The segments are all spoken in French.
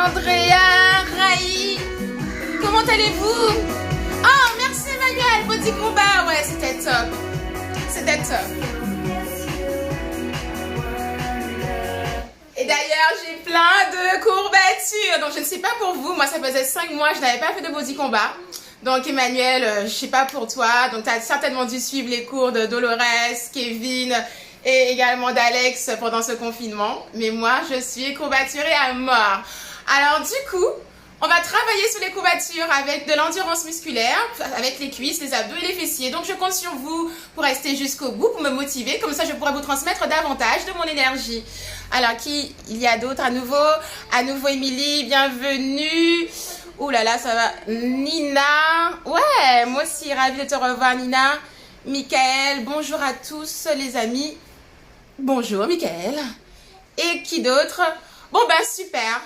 Andrea, Raï, comment allez-vous? Oh, merci Emmanuel, petit combat, ouais, c'était top. C'était top. Et d'ailleurs, j'ai plein de courbatures. Donc, je ne sais pas pour vous. Moi, ça faisait 5 mois, je n'avais pas fait de body combat. Donc, Emmanuel, je ne sais pas pour toi. Donc, tu as certainement dû suivre les cours de Dolores, Kevin et également d'Alex pendant ce confinement. Mais moi, je suis courbaturée à mort. Alors, du coup, on va travailler sur les courbatures avec de l'endurance musculaire, avec les cuisses, les abdos et les fessiers. Donc, je compte sur vous pour rester jusqu'au bout, pour me motiver. Comme ça, je pourrai vous transmettre davantage de mon énergie. Alors, qui il y a d'autres à nouveau, Émilie, bienvenue. Ouh là là, ça va. Nina. Ouais, moi aussi, ravie de te revoir, Nina. Michael, bonjour à tous, les amis. Bonjour, Michael. Et qui d'autre? Bon, ben, super.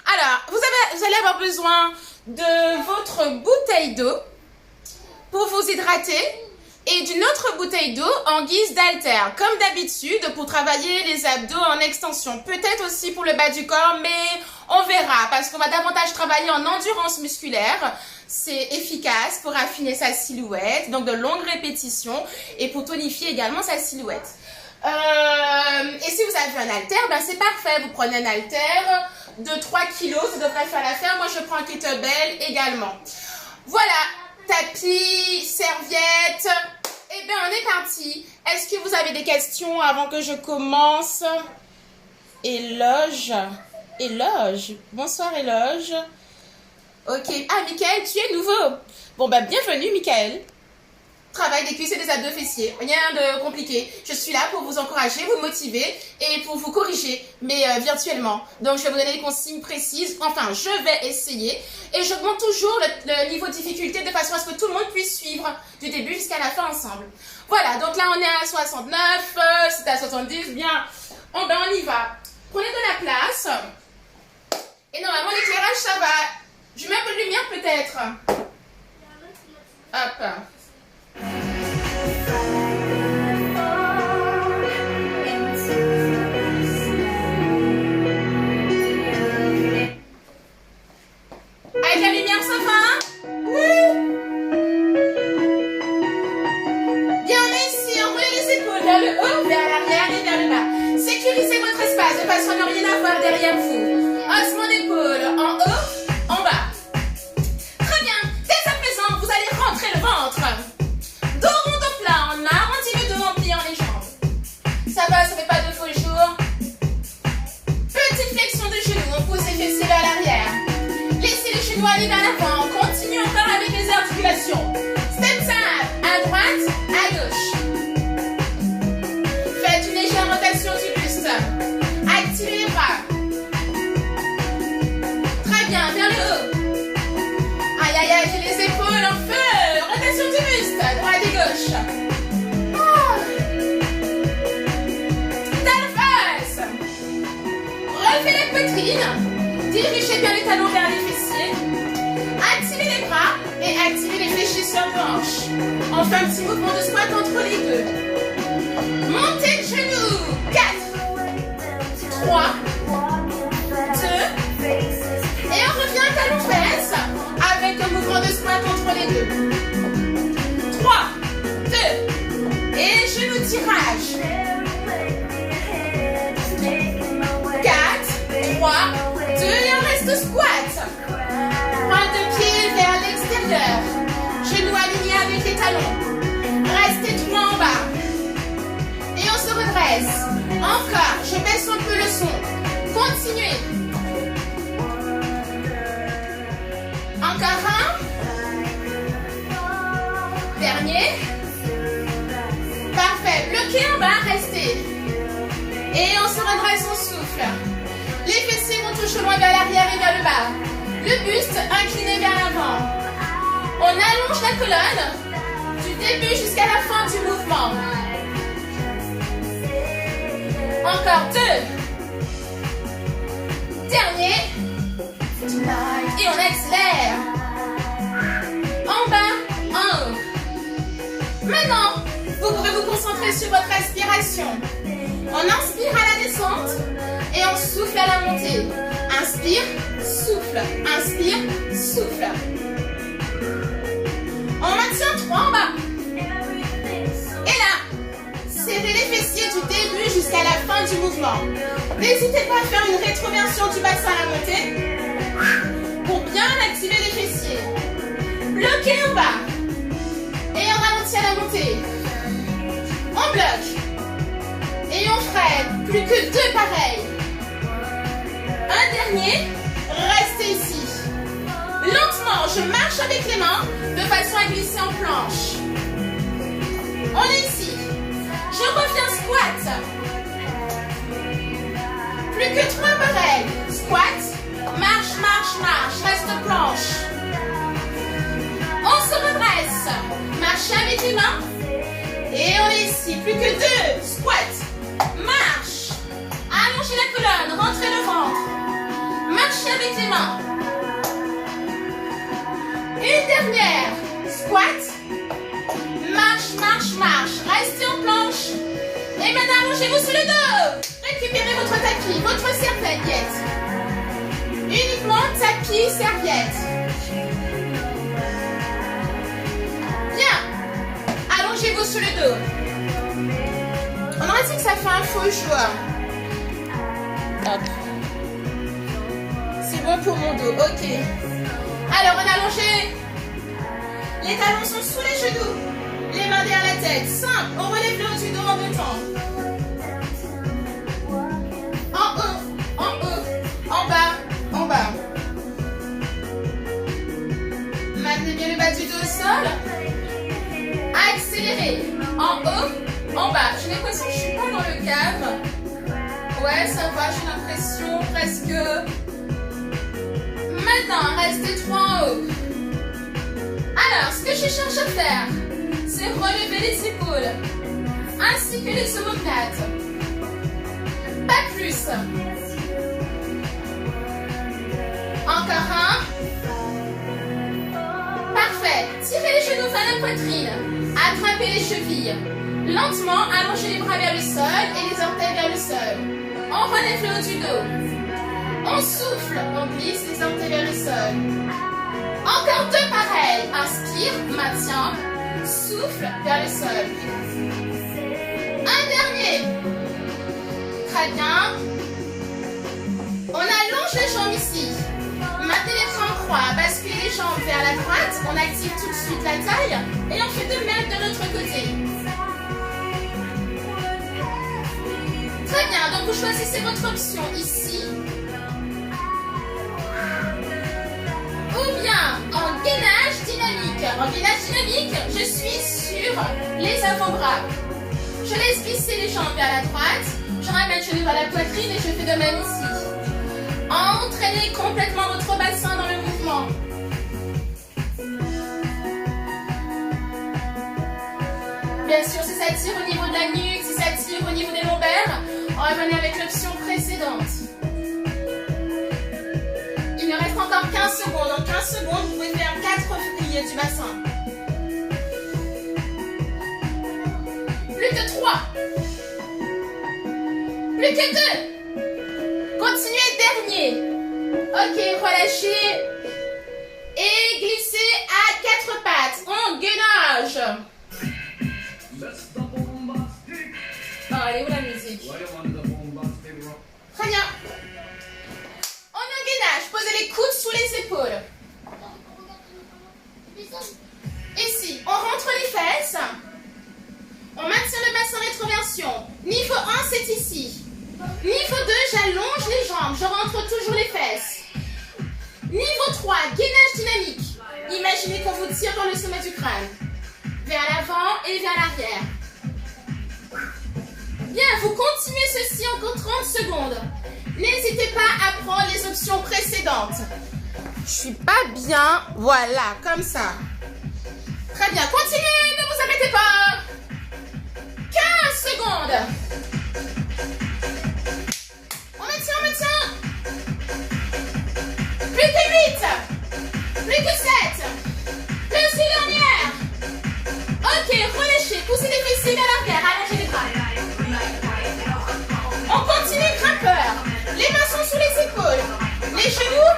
Alors, vous allez avoir besoin de votre bouteille d'eau pour vous hydrater et d'une autre bouteille d'eau en guise d'haltère, comme d'habitude, pour travailler les abdos en extension. Peut-être aussi pour le bas du corps, mais on verra, parce qu'on va davantage travailler en endurance musculaire. C'est efficace pour affiner sa silhouette, donc de longues répétitions, et pour tonifier également sa silhouette. Et si vous avez un haltère, ben c'est parfait, vous prenez un haltère de 3 kg, ça devrait faire l'affaire. Moi, je prends un kettlebell également. Voilà, tapis, serviette. Eh bien, on est parti. Est-ce que vous avez des questions avant que je commence? Éloge. Bonsoir, Éloge. Ok. Ah, Mickaël, tu es nouveau. Bon, ben, bienvenue, Mickaël. Travail des cuisses et des abdos fessiers. Rien de compliqué. Je suis là pour vous encourager, vous motiver et pour vous corriger, mais virtuellement. Donc, je vais vous donner des consignes précises. Enfin, je vais essayer. Et j'augmente toujours le niveau de difficulté de façon à ce que tout le monde puisse suivre du début jusqu'à la fin ensemble. Voilà, donc là, on est à 69, c'est à 70, bien. Oh, ben, on y va. Prenez de la place. Et normalement, l'éclairage, ça va. Je mets un peu de lumière, peut-être. Hop. Avec la lumière, ça va? Oui. Bien, ici, enroulez les épaules vers le haut, vers l'arrière et vers le bas. Sécurisez votre espace de façon à ne rien avoir derrière vous. Haussement d'épaule en haut, en bas. Très bien. Dès à présent, vous allez rentrer le ventre. Dos rond, dos plat, en arrondi le dos en pliant les jambes. Ça va, ça fait pas de faux jours. Petite flexion de genoux, on pousse les fessiers vers l'arrière. Laissez les genoux aller vers l'avant. Continue encore avec les articulations. Step tap, à droite, à gauche. Faites une légère rotation du buste. Activez les bras. Très bien, vers le haut. Aïe, aïe, aïe, j'ai les épaules en feu. Rotation du buste, droite et gauche. Oh. Face. Relevez la poitrine. Dirigez bien les talons vers les fessiers. Activez les bras et activez les fléchisseurs de hanches. On fait un petit mouvement de squat entre les deux. Montez le genou. 4, 3, 2. Et on revient à talons-fesses avec un mouvement de squat entre les deux. 3, 2. Et genou tirage. 4, 3, 2. Et on reste squat. Pointe de pied vers l'extérieur. Genoux alignés avec les talons. Restez droit en bas. Et on se redresse. Encore. Je baisse un peu le son. Continuez. Encore un. Dernier. Parfait. Bloquez en bas. Restez. Et on se redresse, on souffle. Les fessiers vont toujours loin vers l'arrière et vers le bas. Le buste incliné vers l'avant. On allonge la colonne du début jusqu'à la fin du mouvement. Encore 2. Dernier. Et on accélère. En bas, en haut. Maintenant, vous pouvez vous concentrer sur votre respiration. On inspire à la descente et on souffle à la montée. Inspire, souffle. Inspire, souffle. On maintient 3 en bas. Et là, serrez les fessiers du début jusqu'à la fin du mouvement. N'hésitez pas à faire une rétroversion du bassin à la montée pour bien activer les fessiers. Bloquez au bas et on ralentit à la montée. On bloque et on freine. Plus que 2 pareils. Un dernier. Restez ici. Lentement, je marche avec les mains de façon à glisser en planche. On est ici. Je reviens squat. Plus que 3 pareils. Squat, marche, marche, marche. Reste planche. On se redresse. Marchez avec les mains. Et on est ici. Plus que 2. Squat. Marche. Allongez la colonne. Rentrez le ventre. Marchez avec les mains. Une dernière. Squat. Marche, marche, marche. Restez en planche. Et maintenant, allongez-vous sur le dos. Récupérez votre tapis, votre serviette. Uniquement tapis, serviette. Bien. Allongez-vous sur le dos. On aurait dit que ça fait un faux choix. Hop. C'est bon pour mon dos. Ok. Alors, on a allongé. Les talons sont sous les genoux. Les mains derrière la tête. Simple. On relève le haut du dos en 2 temps. En haut, en bas, en bas. Maintenez bien le bas du dos au sol. Accélérez. En haut, en bas. J'ai l'impression que je ne suis pas dans le cadre. Ouais, ça va, j'ai l'impression presque. Maintenant, restez 3 en haut. Alors, ce que je cherche à faire, c'est relever les épaules, ainsi que les omoplates. Pas plus. Encore un. Parfait. Tirez les genoux vers la poitrine. Attrapez les chevilles. Lentement, allongez les bras vers le sol et les orteils vers le sol. On relève le haut du dos. On souffle, on glisse les orteils vers le sol. Encore 2 pareils. Inspire, maintien, souffle vers le sol. Un dernier. Très bien. On allonge les jambes ici. Maintenez les bras en croix. Basculez les jambes vers la droite. On active tout de suite la taille. Et on fait de même de l'autre côté. Très bien. Donc vous choisissez votre option ici. Ou bien en gainage dynamique. En gainage dynamique, je suis sur les avant-bras. Je laisse glisser les jambes vers la droite. Je ramène le genou vers la poitrine et je fais de même ici. Entraînez complètement votre bassin dans le mouvement. Bien sûr, si ça tire au niveau de la nuque, si ça tire au niveau des lombaires, on va venir avec l'option précédente. Il me reste encore 15 secondes. En 15 secondes, vous pouvez faire 4 pliés du bassin. Plus que 3. Plus que 2. Continuez, dernier. Ok, relâchez. Et glissez à 4 pattes. En gainage. Oh, elle est où la musique? Très bien. On est en gainage. Posez les coudes sous les épaules. Ici, on rentre les fesses. On maintient le bassin rétroversion. Niveau 1, c'est ici. Niveau 2, j'allonge les jambes. Je rentre toujours les fesses. Niveau 3, gainage dynamique. Imaginez qu'on vous tire dans le sommet du crâne. Vers l'avant et vers l'arrière. Bien, vous continuez ceci encore 30 secondes. N'hésitez pas à prendre les options précédentes. Je suis pas bien. Voilà, comme ça. Très bien, continuez, ne vous arrêtez pas. 15 secondes. On maintient, on maintient. Plus que 8. Plus que 7. Plus une dernière. Ok, relâchez, poussez les fessiers vers l'arrière, allongez les bras. On continue grimpeur. Les mains sont sous les épaules. Les genoux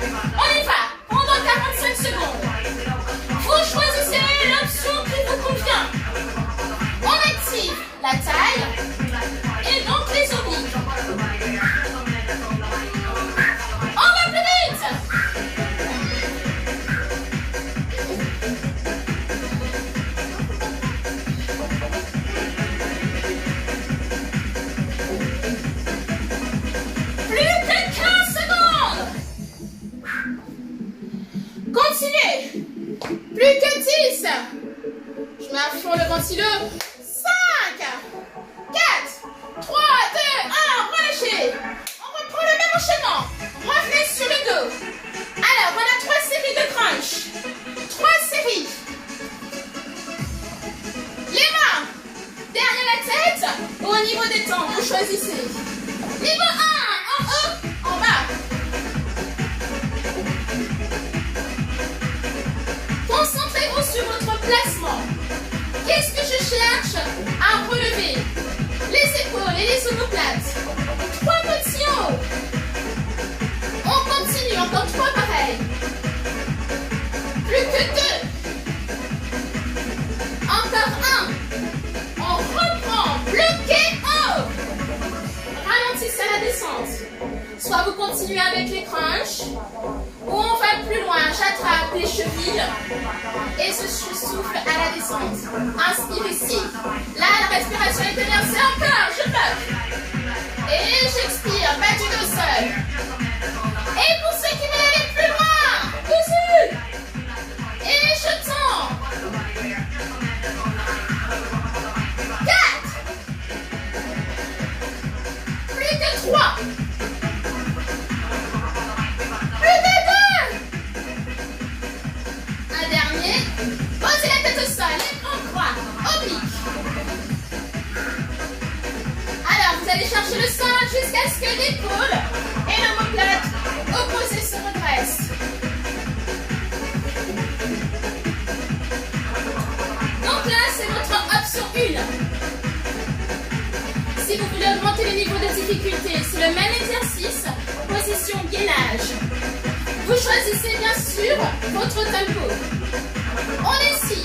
On y va. Pendant 45 secondes. Vous choisissez l'option qui vous convient. On active la taille et donc les obliques. On va plus vite. Plus que 15 secondes. Continuez. Plus que 10. Je mets à fond le ventilo. 5, 4, 3, 2, 1. Relâchez. On reprend le même enchaînement. Revenez sur le dos. Alors, on a 3 séries de crunch. 3 séries. Les mains derrière la tête ou au niveau des tempes. Vous choisissez. Niveau 1, en haut, en bas. Concentrez-vous sur votre placement. Qu'est-ce que je cherche à relever? Les épaules et les omoplates. 3 petits en haut. On continue, encore 3 pareils. Plus que 2. Encore 1. On reprend. Bloqué en haut. Ralentissez la descente. Soit vous continuez avec les crunchs, ou on va plus loin. J'attrape les chevilles et je souffle à la descente. Inspire ici. Là, la respiration est inversée. Encore, je bloque. Et j'expire, battu au sol. Et pour ceux qui veulent aller plus loin, dessus. Et je tends. 4. Plus que 3. Plus que 2. Un dernier. Posez la tête au sol, les bras en croix, oblique. Alors, vous allez chercher le sol jusqu'à ce que l'épaule et l'omoplate opposée se redressent. Donc là, c'est votre option 1. Si vous voulez augmenter le niveau de difficulté, c'est le même exercice, position gainage. Vous choisissez bien sûr votre tempo. On est ici.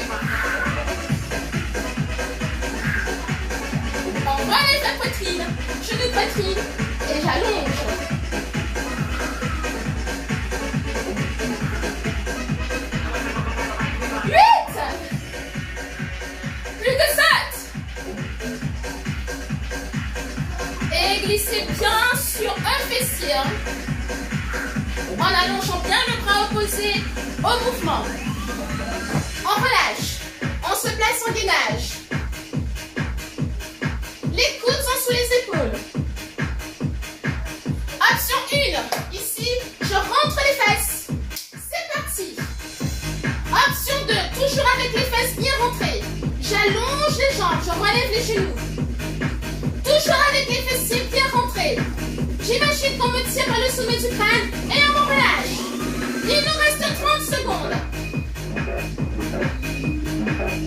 On relève la poitrine, genou poitrine et j'allonge. 8. Plus que 7. Et glissez bien sur un fessier. En allongeant bien le bras opposé au mouvement. On relâche. On se place en gainage. Les coudes sont sous les épaules. Option 1. Ici, je rentre les fesses. C'est parti. Option 2. Toujours avec les fesses bien rentrées. J'allonge les jambes. Je relève les genoux. Toujours avec les fessiers bien rentrés. J'imagine qu'on me tire par le sommet du crâne et on me relâche. Il nous reste 30 secondes.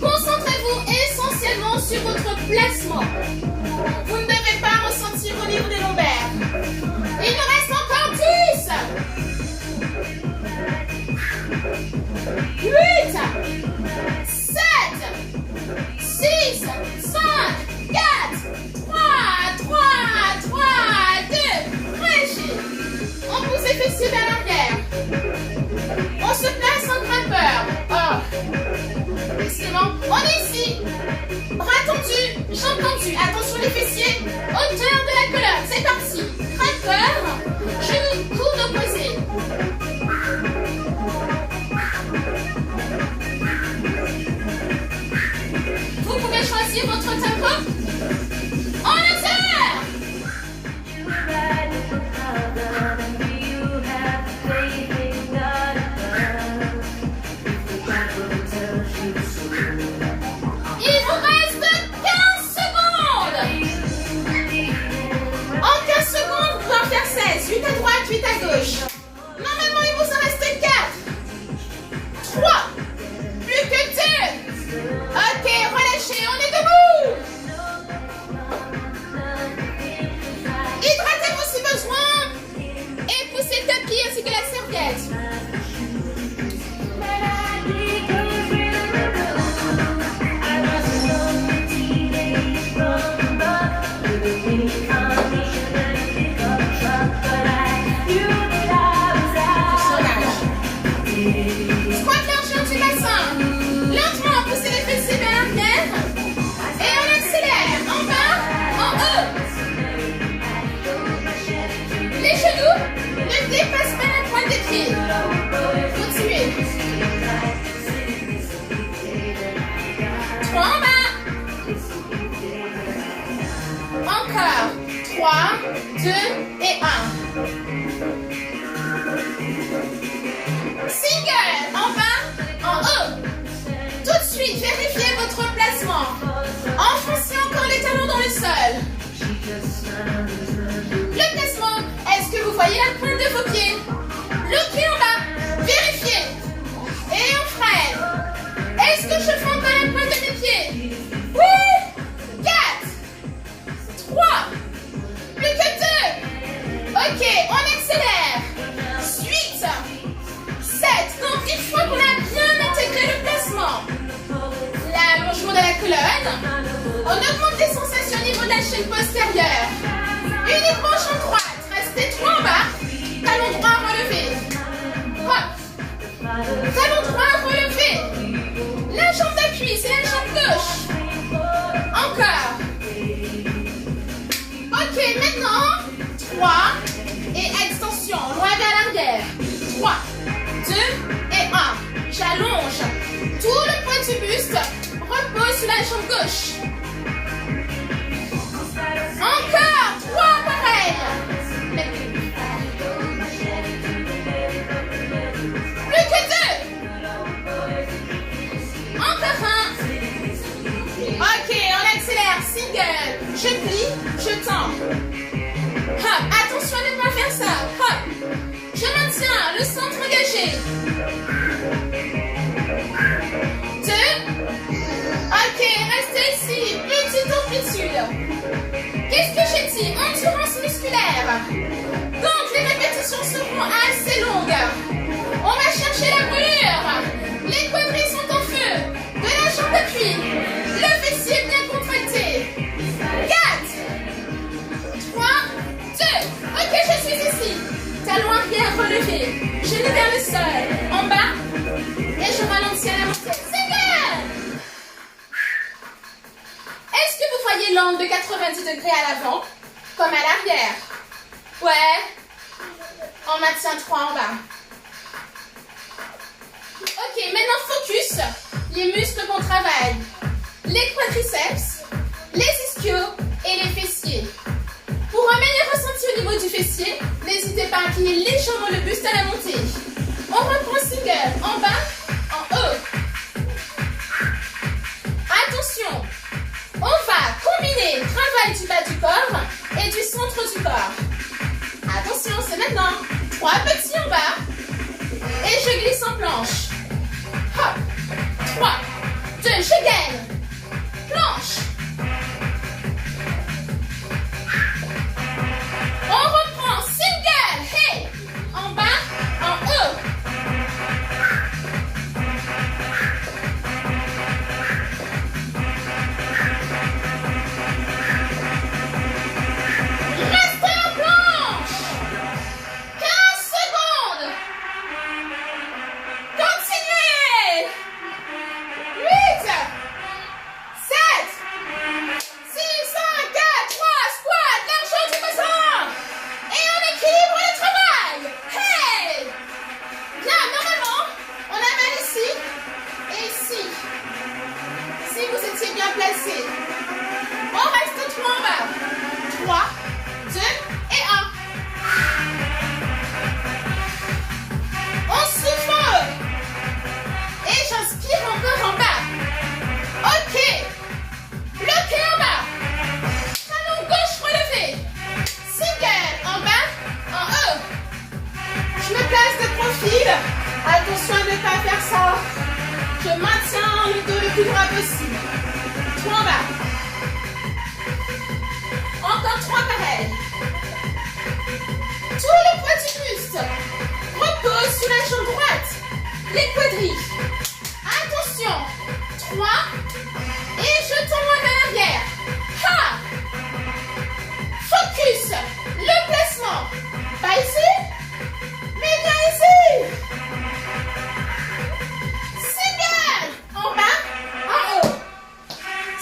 Concentrez-vous essentiellement sur votre placement. Vous ne devez pas ressentir au niveau des lombaires. Il nous reste encore 10. 8, 7, 6, 5, 4, 3, 2, relâchez. On pousse les fessiers vers l'arrière. On se place en grimpeur. Oh. Justement, on est ici. Bras tendus, jambes tendues. Attention les fessiers. Hauteur de la colonne. C'est parti. Grimpeur. Genoux, coude opposés. Vous pouvez choisir votre tempo. En hauteur. Il vous reste 15 secondes. En 15 secondes, vous pouvez en faire 16. 8 à droite, 8 à gauche. Normalement, il vous en reste 4. 3. Plus que 2. Ok, relâchez, on est debout. 2 et 1. Single, en bas, en haut. Tout de suite, vérifiez votre placement. Enfoncez encore les talons dans le sol. Le placement, est-ce que vous voyez la pointe de vos pieds? Le pied en bas, vérifiez. Et on freine. Est-ce que je fais encore la pointe de mes pieds? Oui. 4, 3, plus que 2. Ok, on accélère. 8, 7. Donc, une fois qu'on a bien intégré le placement, l'allongement de la colonne, on augmente les sensations au niveau de la chaîne postérieure. Uniquement jambe droite, restez droit en bas, talon droit relevé. Hop. Talon droit relevé. La jambe d'appui, c'est la jambe gauche. Encore. Ok, maintenant, 3 et extension, loin vers l'arrière. 3, 2 et 1. J'allonge. Tout le poids du buste repose sur la jambe gauche. Encore 3 pareil. Plus que 2. Encore un. Ok, on accélère. Single. Je plie, je tends. Hop, attention à ne pas faire ça. Hop. Je maintiens le centre engagé. 2. Ok, restez ici. Petite amplitude. Qu'est-ce que j'ai dit? Endurance musculaire. Donc, les répétitions seront assez longues. On va chercher la brûlure. Les quadrilles sont en feu. De la jambe d'appui. Le fessier bien contracté. 4, 3, 2. Ok, je suis ici. Talon arrière relevé. Genou vers le sol. En bas. Et je ralentis à la montée. Single. Est-ce que vous voyez l'angle de 90 degrés à l'avant, comme à l'arrière? Ouais. On maintient 3 en bas. Ok, maintenant focus. Les muscles qu'on travaille. Les quadriceps, les ischios et les fessiers. Pour un meilleur ressenti au niveau du fessier, n'hésitez pas à incliner légèrement le buste à la montée. On reprend single, en bas, en haut. Attention, on va combiner travail du bas du corps et du centre du corps. Attention, c'est maintenant. 3 petits en bas. Et je glisse en planche. Hop. 3, 2, je gagne. Planche. On reprend single. Hey. En bas, en haut. Restez en planche. 15 secondes. Continuez. 8, 7, 6, 5, 4, 3, squat, largeur du bassin. Et on équilibre le travail. Hey. Bien, normalement, on a mal ici et ici. Si vous étiez bien placé. On reste 3 en bas. 3, 2 et 1. On souffle. Et j'inspire encore en bas. Ok. Bloqué en bas. Talon gauche relevé. Single en bas, en haut. Je me place de profil. Attention à ne pas faire ça. Je maintiens le dos le plus droit possible. 3 en bas. Encore 3 pareils. Tout le poids du buste repose sur la jambe droite. Les quadrilles. Attention. 3. Et je tombe en arrière. Ha! Focus. Le placement. Pas ici, mais bien ici. Single. En bas, en haut.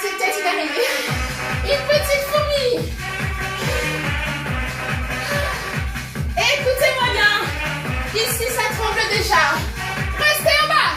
C'est peut-être une araignée. Une petite fourmi. Écoutez-moi bien. Ici, ça tremble déjà. Restez en bas.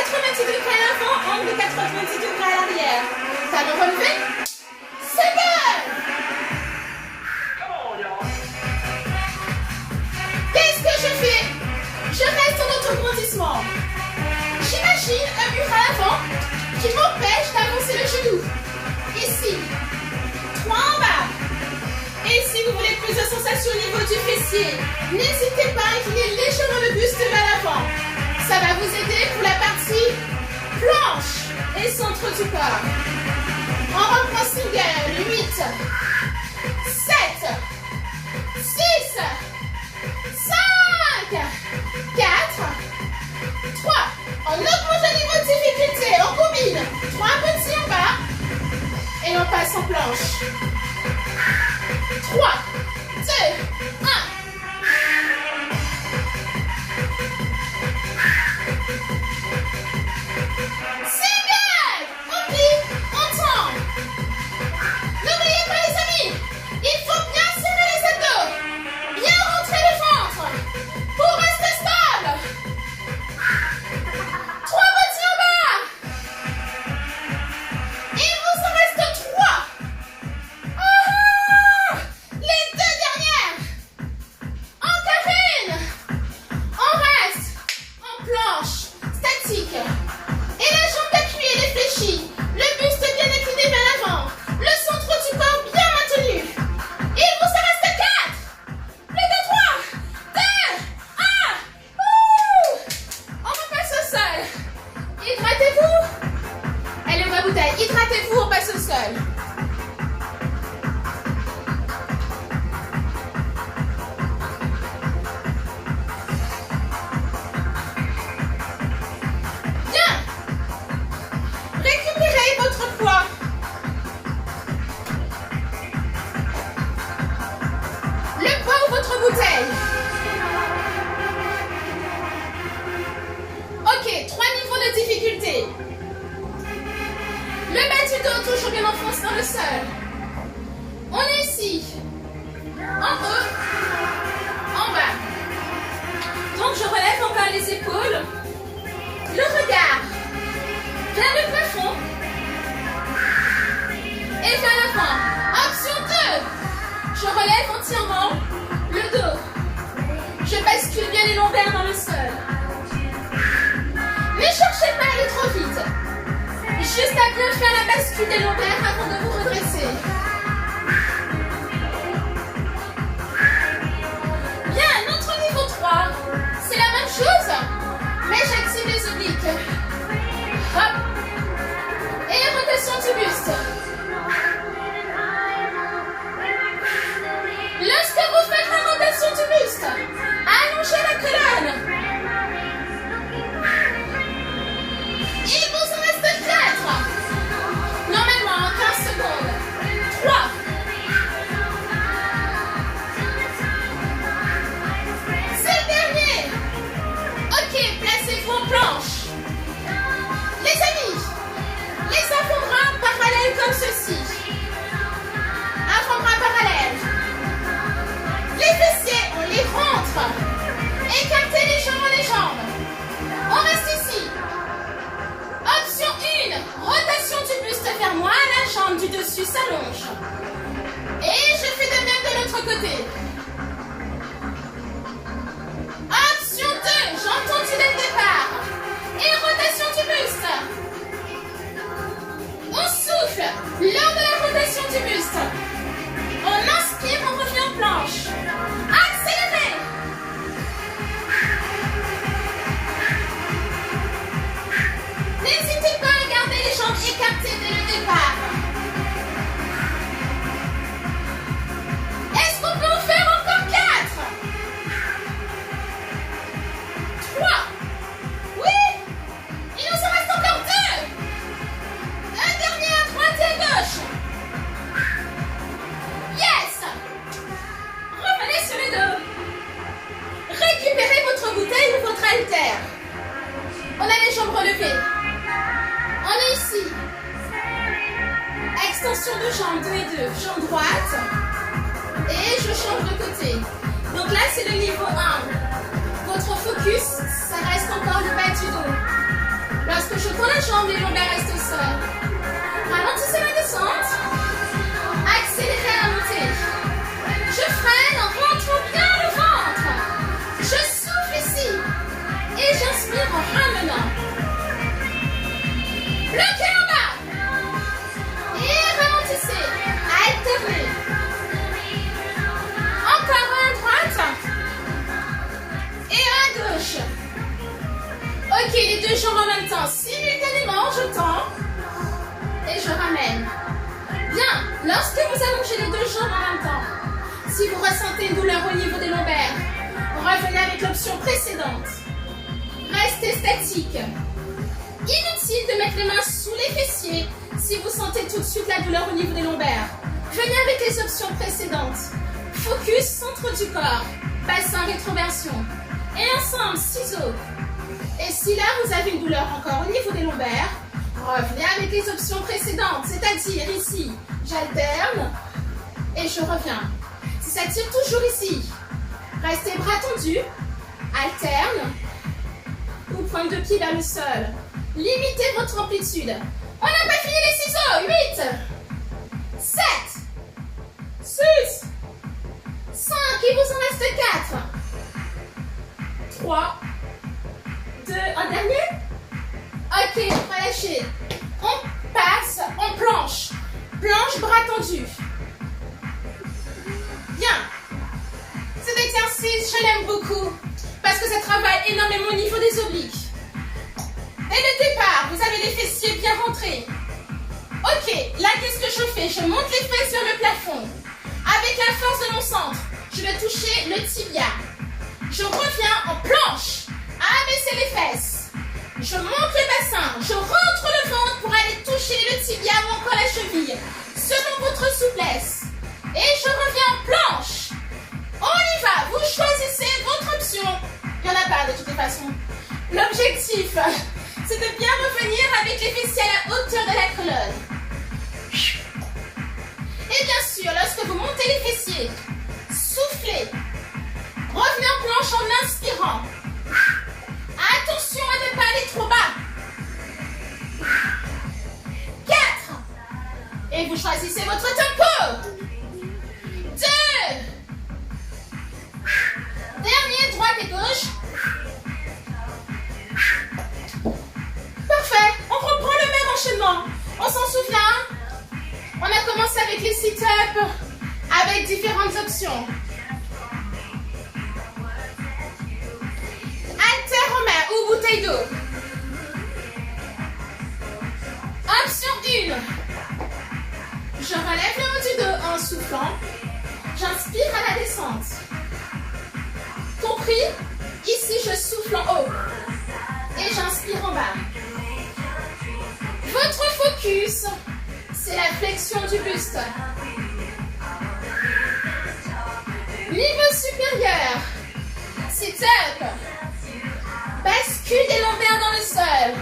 90 degrés à l'avant, angle de 90 degrés à l'arrière. Talon relevé. C'est bon. Qu'est-ce que je fais? Je reste en autograndissement. J'imagine un mur à l'avant qui m'empêche d'avancer le genou. Ici. 3 en bas. Et si vous voulez plus de sensations au niveau du fessier, n'hésitez pas à incliner légèrement le buste vers l'avant. Ça va vous aider pour la partie planche et centre du corps. On reprend single. 8, 7, 6, 5, 4, 3. On augmente le niveau de difficulté. On combine 3 petits en bas et on passe en planche. 3, 2, 1. Single. On plie, on tend. N'oubliez pas les amis, il faut bien serrer les abdos, bien rentrer le ventre pour rester stable. 3 petits en bas. Il vous en reste 3. Les 2 dernières. Encore une. On reste en planche statique. Et la jambe d'appui est défléchie. Le buste bien incliné vers l'avant. Le centre du corps bien maintenu. Il vous en reste 4. Plus que 3. 2, 1. On repasse au sol. Hydratez-vous. Elle est ma bouteille. Hydratez-vous, on passe au sol. Bien. Récupérez votre poids. Le poids ou votre bouteille. Ok, 3 niveaux de difficulté. Le bas du dos toujours bien enfoncé dans le sol. On est ici. En haut. En bas. Donc je relève encore les épaules. Le regard vers le plafond. Et vers l'avant. Option 2. Je relève entièrement le dos. Je bascule bien les lombaires dans le sol. Ne cherchez pas à aller trop vite. Juste à bien faire la bascule des lombaires avant de vous redresser. Bien, notre niveau 3. C'est la même chose, mais j'active les obliques. Hop. Et rotation du buste. Lorsque vous faites la rotation du buste, allongez la colonne. Il vous en reste 4. Normalement, en 15 secondes. 3. C'est le dernier. Ok, placez-vous en planche. Les amis, les avant-bras parallèles comme ceci. Avant-bras parallèles. Les fessiers, on les rentre. Écartez les jambes. On reste ici. Option 1. Rotation du buste vers moi. La jambe du dessus s'allonge. Et je fais de même de l'autre côté. Option 2. J'entends dès le départ. Et rotation du buste. On souffle lors de la rotation du buste. On inspire, on revient en planche. Accélérez. N'hésitez pas à garder les jambes écartées dès le départ. Est-ce qu'on peut en faire encore 4? 3. Oui. Il nous en reste encore 2. Un dernier à droite et à gauche. Yes. Revenez sur le dos. Récupérez votre bouteille ou votre haltère. On a les jambes relevées. On est ici. Extension de jambes 2 et 2. Jambe droite. Et je change de côté. Donc là, c'est le niveau 1. Votre focus, ça reste encore le bas du dos. Lorsque je prends la jambe, les lombaires restent au sol. Ralentissez la descente. Accélérez la montée. Je freine en rentrant bien le ventre. Je souffle ici. Et j'inspire en ramenant. Bloquez en bas. Et ralentissez. Alternez. Encore un à droite. Et à gauche. Ok, les deux jambes en même temps. Simultanément, je tends. Et je ramène. Bien, lorsque vous allongez les deux jambes en même temps, si vous ressentez une douleur au niveau des lombaires, revenez avec l'option précédente. Restez statique. Inutile de mettre les mains sous les fessiers si vous sentez tout de suite la douleur au niveau des lombaires. Venez avec les options précédentes. Focus centre du corps, bassin rétroversion. Et ensemble, ciseaux. Et si là vous avez une douleur encore au niveau des lombaires, revenez avec les options précédentes, c'est-à-dire ici, j'alterne et je reviens. Si ça tire toujours ici, restez bras tendus, alterne ou pointe de pied vers le sol. Limitez votre amplitude. On n'a pas fini les ciseaux. 8, 7, 6, 5, il vous en reste 4, 3, 2, un dernier. Ok, relâchez. On passe en planche. Planche, bras tendus. Bien. Cet exercice, je l'aime beaucoup parce que ça travaille énormément au niveau des obliques. Dès le départ, vous avez les fessiers bien rentrés. Ok, là, qu'est-ce que je fais? Je monte les fesses vers le plafond. Avec la force de mon centre, je vais toucher le tibia. Je reviens en planche. Abaissez les fesses. Je monte le bassin. Je rentre le ventre pour aller toucher le tibia ou encore la cheville. Selon votre souplesse. Et je reviens en planche. On y va. Vous choisissez votre option. Il n'y en a pas de toute façon. L'objectif, c'est de bien revenir avec les fessiers à la hauteur de la colonne. Et bien sûr, lorsque vous montez les fessiers, soufflez. Revenez en planche en inspirant. Attention à ne pas aller trop bas. 4. Et vous choisissez votre tempo. 2. Dernier, droite et gauche. Parfait. On reprend le même enchaînement. On s'en souvient. On a commencé avec les sit-ups avec différentes options. Haltère en main ou bouteille d'eau. Option 1. Je relève le haut du dos en soufflant. J'inspire à la descente. Compris? Ici, je souffle en haut. Et j'inspire en bas. Votre focus, c'est la flexion du buste. Niveau supérieur. Sit-up. Bascule des lombaires dans le sol.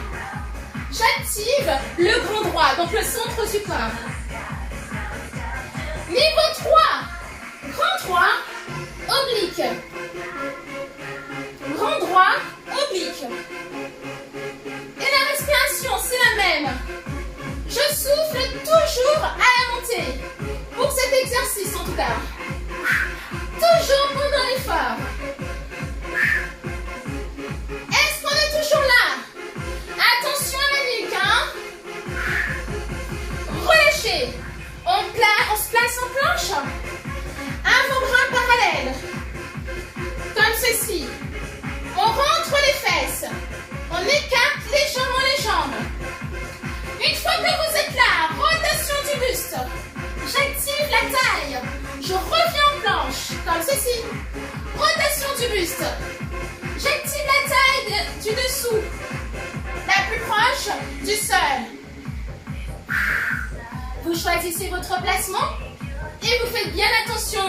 J'active le grand droit, donc le centre du corps. Niveau 3. Grand droit, oblique. Grand droit, oblique. Et la respiration, c'est la même. Je souffle toujours à la montée. Pour cet exercice en tout cas. Toujours pendant l'effort. Est-ce qu'on est toujours là? Attention à la nuque, hein? Relâchez. On se place en planche. Avant-bras parallèle. Comme ceci. On rentre les fesses. On écarte légèrement les jambes. Une fois que vous êtes là, rotation du buste. J'active la taille. Je reviens en planche, comme ceci. Rotation du buste. J'active la taille du dessous. La plus proche du sol. Vous choisissez votre placement et vous faites bien attention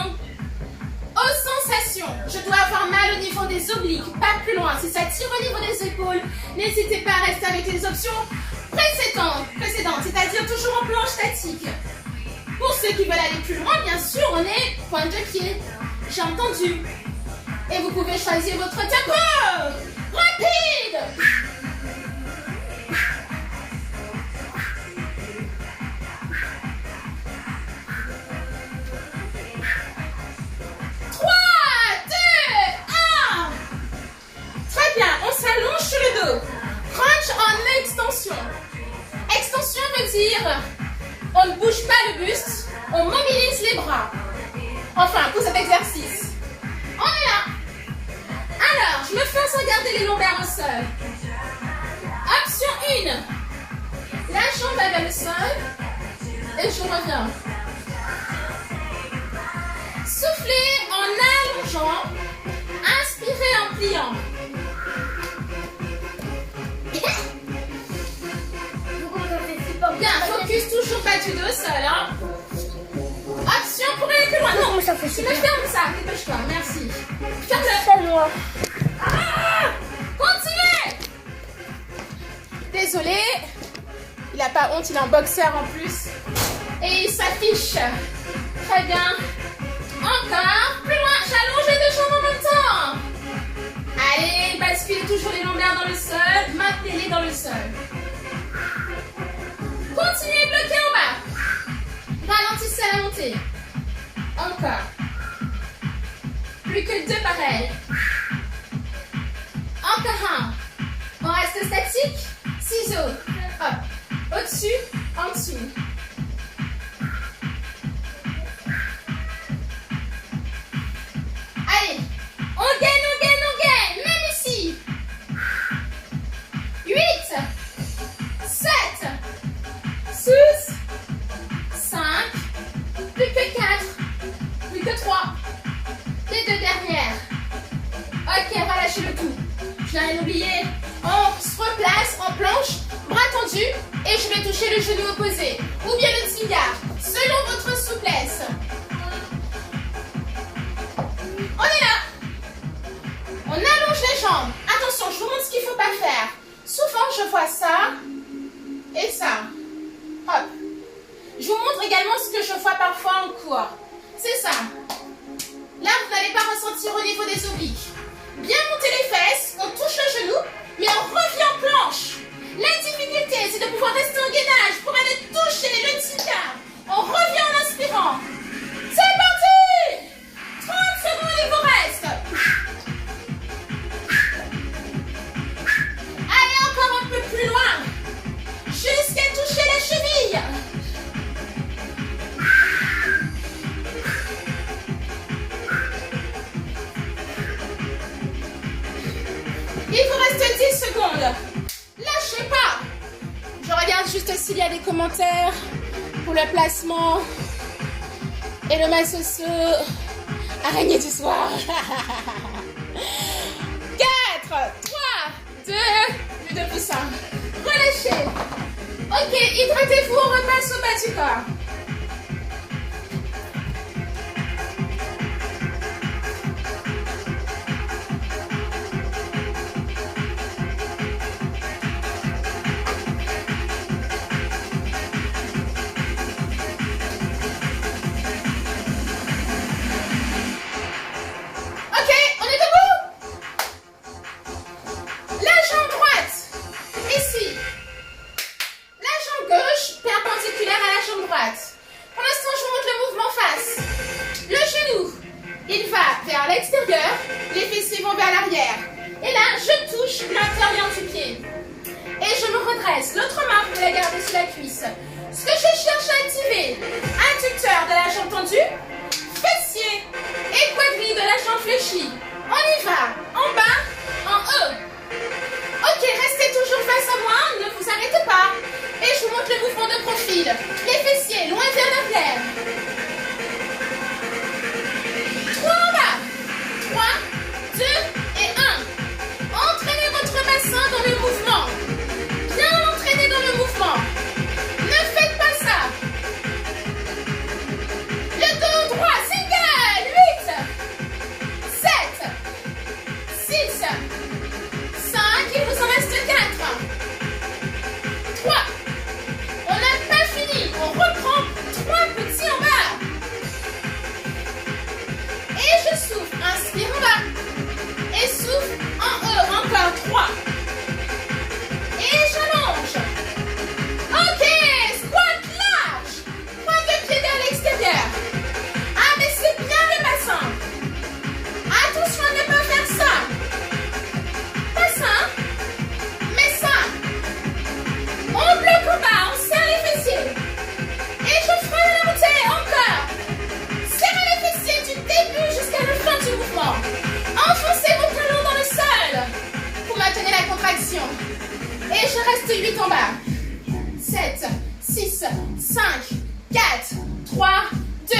aux sensations. Je dois avoir mal au niveau des obliques, pas plus loin. Si ça tire au niveau des épaules, n'hésitez pas à rester avec les options précédentes, c'est-à-dire toujours en planche statique. Pour ceux qui veulent aller plus loin, bien sûr, on est pointe de pied. J'ai entendu. Et vous pouvez choisir votre tempo. Rapide. s'étire, on ne bouge pas le buste, on mobilise les bras. Enfin, pour cet exercice. On est là. Alors, je me force à garder les lombaires au sol. Option 1. La jambe va vers le sol et je reviens. Soufflez en allongeant. Inspirez en pliant. Bien, focus toujours battu au sol. Hein. Option pour aller plus loin. Non, tu me fermes ça. Dépêche-toi, merci. Ferme-le. Ah, continuez. Désolé. Il n'a pas honte, il est en boxeur en plus. Et il s'affiche. Très bien. Encore. Plus loin. J'allonge les deux jambes en même temps. Allez, basculez toujours les lombaires dans le sol. Maintenez-les dans le sol. Continuez, bloquez en bas. Ralentissez à la montée. Encore. Plus que 2 pareils. Encore un. On reste statique. Ciseaux. Hop. Au-dessus, en dessous. Allez. On gagne, on gagne, on gagne. Même ici. 8. 7. 6. 5. Plus que 4. Plus que 3. Les 2 dernières. Ok, relâchez le tout. Je n'ai rien oublié. On se replace en planche, bras tendus, et je vais toucher le genou opposé, ou bien le tibia, selon votre souplesse. On est là. On allonge les jambes. Attention, je vous montre ce qu'il ne faut pas faire. Souvent, je vois ça et ça. Hop. Je vous montre également ce que je vois parfois en cours. C'est ça. Là, vous n'allez pas ressentir au niveau des obliques. Bien monter les fesses, on touche le genou, mais on revient en planche. La difficulté, c'est de pouvoir rester en gainage pour aller toucher le tibia. On revient en inspirant. C'est parti. 30 secondes, il vous reste. Allez, encore un peu plus loin. Jusqu'à toucher la cheville. Il vous reste 10 secondes. Lâchez pas. Je regarde juste s'il y a des commentaires pour le placement et le masseux araignée du soir. 4, 3, 2, plus de poussin. Relâchez. Ok, hydratez-vous, on repasse au bas du corps. Et je reste 8 en bas. 7, 6, 5, 4, 3, 2.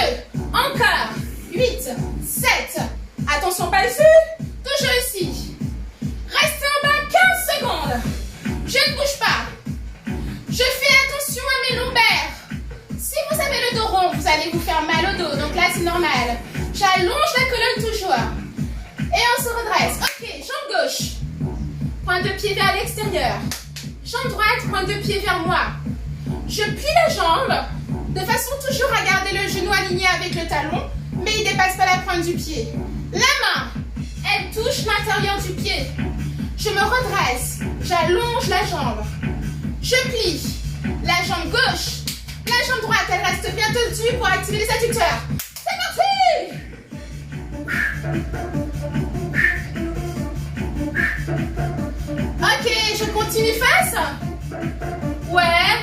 Encore. 8, 7. Attention, pas dessus. Toujours ici. Restez en bas 15 secondes. Je ne bouge pas. Je fais attention à mes lombaires. Si vous avez le dos rond, vous allez vous faire mal au dos. Donc là, c'est normal. J'allonge la colonne toujours. Et on se redresse. Ok, jambe gauche. Pointe de pied vers l'extérieur. Jambe droite, pointe de pied vers moi. Je plie la jambe de façon toujours à garder le genou aligné avec le talon, mais il ne dépasse pas la pointe du pied. La main, elle touche l'intérieur du pied. Je me redresse. J'allonge la jambe. Je plie la jambe gauche. La jambe droite, elle reste bien tendue pour activer les adducteurs. C'est parti! Ok, je continue face. Ouais.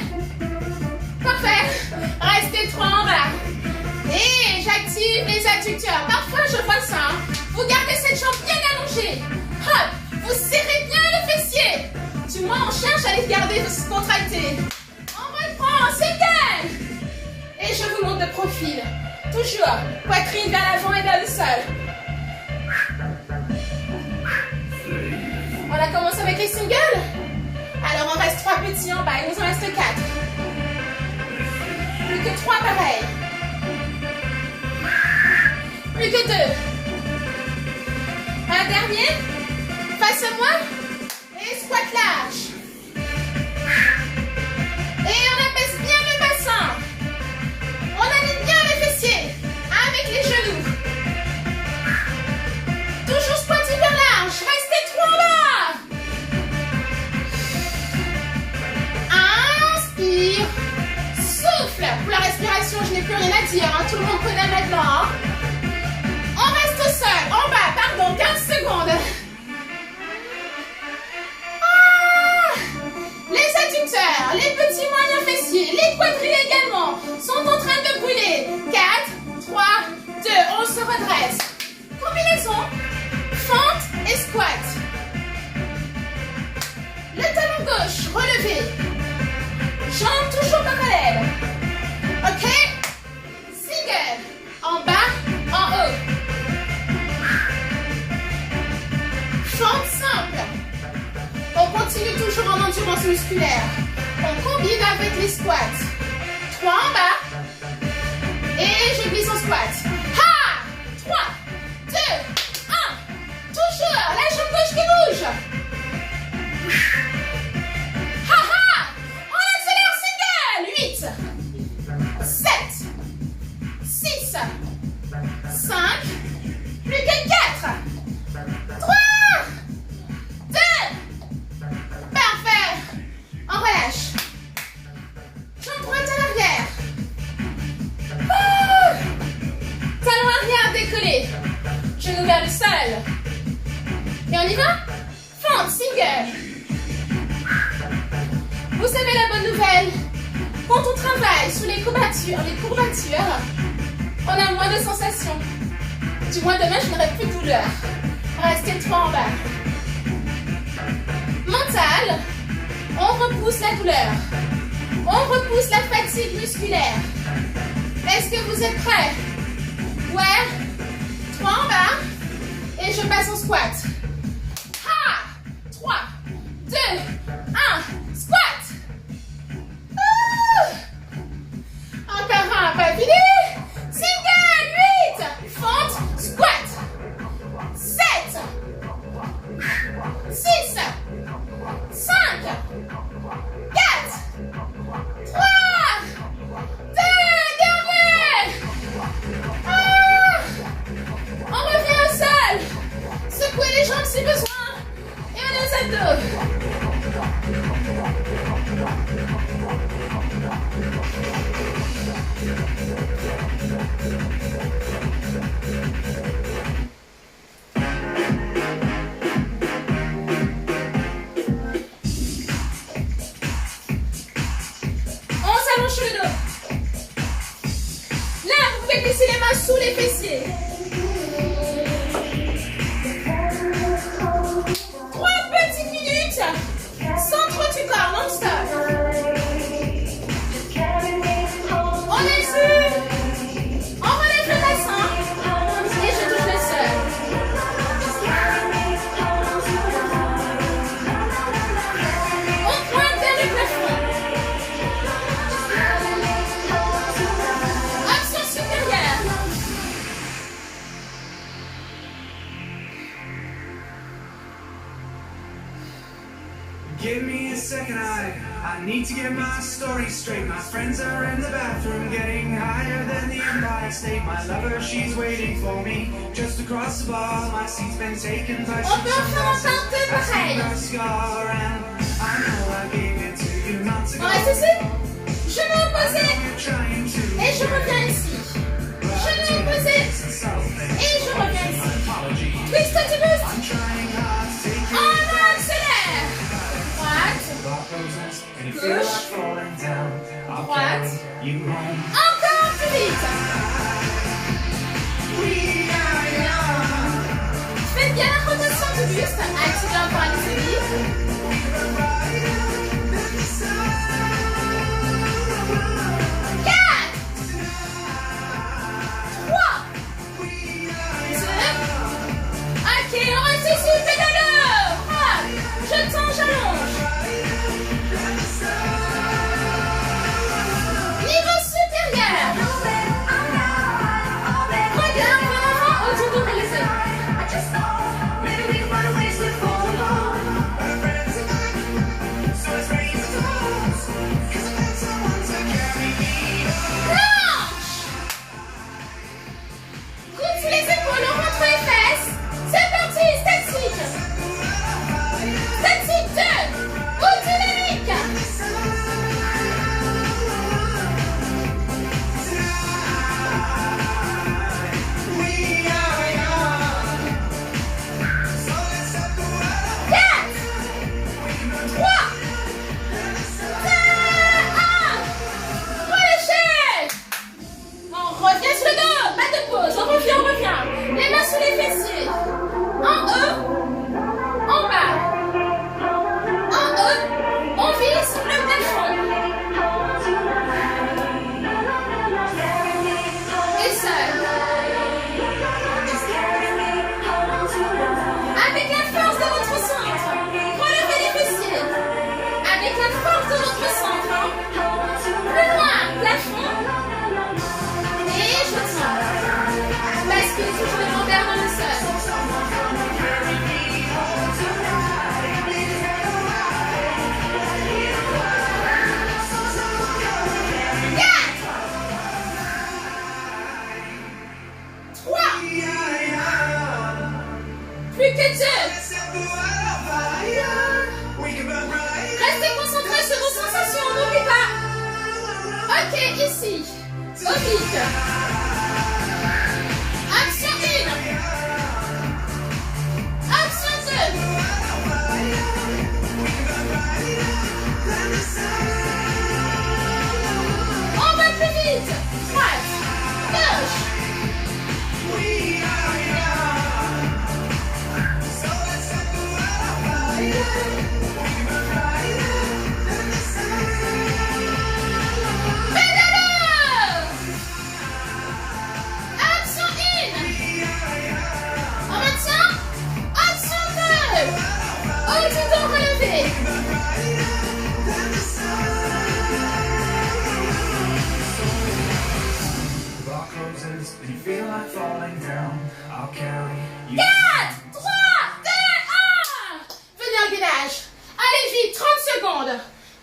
Parfait. Restez 3 en bas. Et j'active les adducteurs. Parfois, je vois ça. Vous gardez cette jambe bien allongée. Hop. Vous serrez bien le fessier. Du moins, on cherche à les garder contractés. On reprend, c'est égal. Et je vous montre de profil. Toujours. Poitrine vers l'avant et vers le sol. On a commencé avec les singles. Alors, on reste 3 petits en bas. Il nous en reste 4. Plus que 3 pareil. Plus que 2. Un dernier. Face à moi. Et squat large. Et on abaisse bien le bassin. On aligne bien les fessiers. Avec les genoux. Toujours squat hyper large. Restez 3 en bas. Inspire. Souffle. Pour la respiration, je n'ai plus rien à dire. Hein. Tout le monde connaît maintenant. Hein. On reste au sol. En bas, pardon. 15 secondes. Les adducteurs, les petits moyens fessiers, les quadrilles également sont en train de brûler. 4, 3, 2, on se redresse. Combinaison, fente et squat. Le talon gauche relevé. Jambes toujours parallèles. Ok. Single. En bas, en haut. Fente simple. On continue toujours en endurance musculaire. On combine avec les squats. 3 en bas. Et je glisse en squat. Ha! 3, 2, 1. Toujours. La jambe gauche qui bouge. Ha ha! On accélère single. 8, 7, 6, 5. Plus que 4. 3. Parfait. On relâche. Jambe droite à l'arrière. Talon arrière décollé. Genou vers le sol. Et on y va? Fente, single. Vous savez la bonne nouvelle? Quand on travaille sous les courbatures, on a moins de sensations. Du moins demain, je n'aurai plus de douleur. Restez 3 en bas. Mental, on repousse la douleur. On repousse la fatigue musculaire. Est-ce que vous êtes prêts? Ouais. 3 en bas. Et je passe en squat. Ha! 3, 2, 1. Squat. Encore un, pas fini. Single, 8. Fente, squat. 7. 6. 5, 4, 3, 2, dernier. On revient au sol. Secouez les jambes si besoin. Et on est aux abdos. Le dos. Là, vous pouvez glisser les mains sous les fessiers. 3 petites minutes. Centre du corps. need to get my story straight. My friends are in the bathroom getting higher than the Empire State. My lover, she's waiting for me just across the bar. My seat's been taken by On peut faire un peu pareil. On reste ici. Je vais opposer. Et je reviens ici. Je vais opposer. Et je reviens ici. Twist to boost. On accélère. Droite. Gauche. Droite. Encore plus vite. Faites bien la rotation du buste. Activez encore les séries. 4. 3. 2. Ok, on reste ici, pédalo. Je tends, j'allonge. Niveau supérieur. Regarde en avant autour de les épaules. Coude sous les épaules, on rentre les fesses. C'est parti, statique. Statique 2. Ou dynamique. Les mains sous les fessiers. En haut, en bas. En haut, on vise le plafond. Et seul. Avec la force de votre centre, relevez les fessiers. Avec la force de votre centre, plus loin, plafond. Et je tiens. Bascule toujours les revers dans le sol. 4. 3. Plus que 2. Restez concentrés sur vos sensations, n'oubliez pas. Ok, ici. Oblique. Action 1. Action 2. On va plus vite. Droite. Gauche. Pédalo. Action 1. On maintient. Action 2. Au du dos relevé. If you feel like falling down, I'll carry you. 4, 3, 2, 1. Venez en gainage. Allez vite, 30 secondes.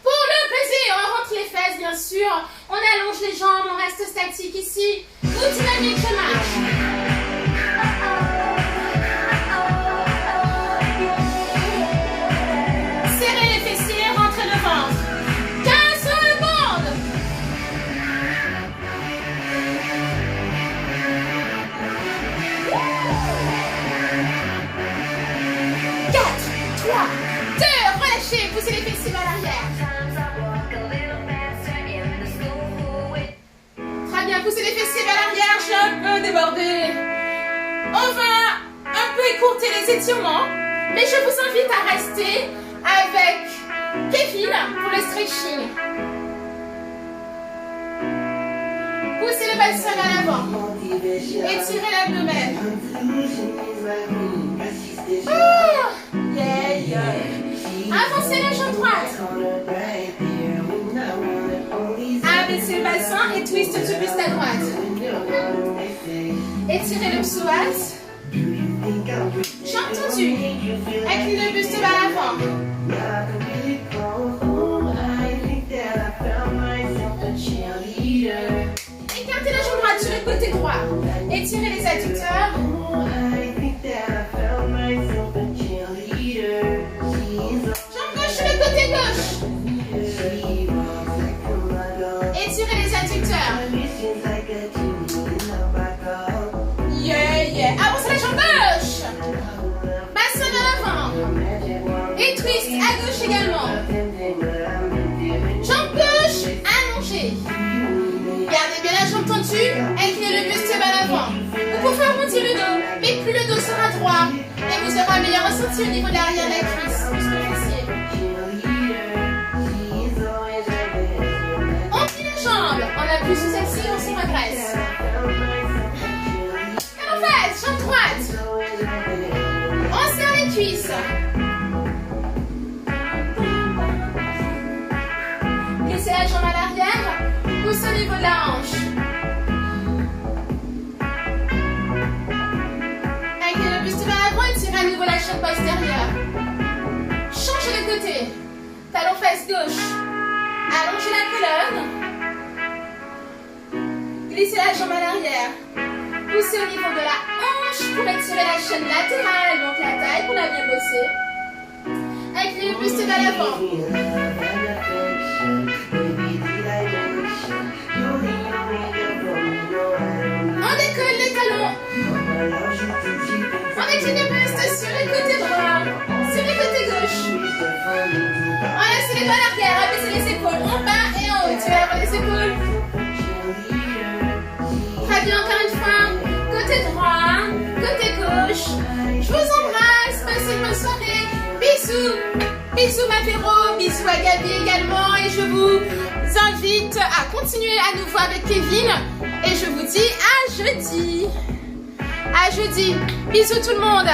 Pour le plaisir, on rentre les fesses, bien sûr. On allonge les jambes, on reste statique ici. Ou dynamique de marche. Serrez les fessiers, rentrez le ventre. 15 secondes. 4, 3, 2, relâchez, poussez les fessiers vers l'arrière. Très bien, poussez les fessiers vers l'arrière, je suis un peu débordée. On va un peu écourter les étirements, mais je vous invite à rester avec Kevin pour le stretching. Poussez le bassin vers l'avant. Étirez l'abdomen. Oh, yeah, yeah. Avancez la jambe droite. Abaissez le bassin et twist du buste à droite. Étirez le psoas. Jambe tendue. Inclinez le buste vers l'avant. Étirez les adducteurs. Yeah. Avancez la jambe gauche. Bassin vers l'avant. Et twist à gauche également. Jambe gauche allongée. Gardez bien la jambe tendue. Inclinez le buste vers l'avant. Vous pouvez arrondir le dos, mais plus le dos sera droit. Et vous aurez un meilleur ressenti au niveau de l'arrière de la cuisse. On plie les jambes. On appuie sur celle-ci et on se redresse. Et en fait, jambe droite. On serre les cuisses. Glissez la jambe à l'arrière. Pousse au niveau de la hanche. Inclinez le buste vers l'avant et tirez à nouveau la chaîne postérieure. Changez de côté. Talon fesse gauche. Allongez la colonne. Glissez la jambe à l'arrière. Poussez au niveau de la hanche pour étirer la chaîne latérale, donc la taille qu'on a bien bossé. Inclinez le buste vers l'avant. On décolle les talons. On incline le buste sur le côté droit, sur le côté gauche. On laisse les doigts à l'arrière, abaissez les épaules en bas et en haut. Tu vas avoir les épaules. Très bien, encore une fois. Côté droit, côté gauche. Je vous embrasse, passez une bonne soirée. Bisous. Bisous ma Véro, bisous à Gabi également. Et je vous invite à continuer à nouveau avec Kevin. Et je vous dis à jeudi. À jeudi. Bisous tout le monde.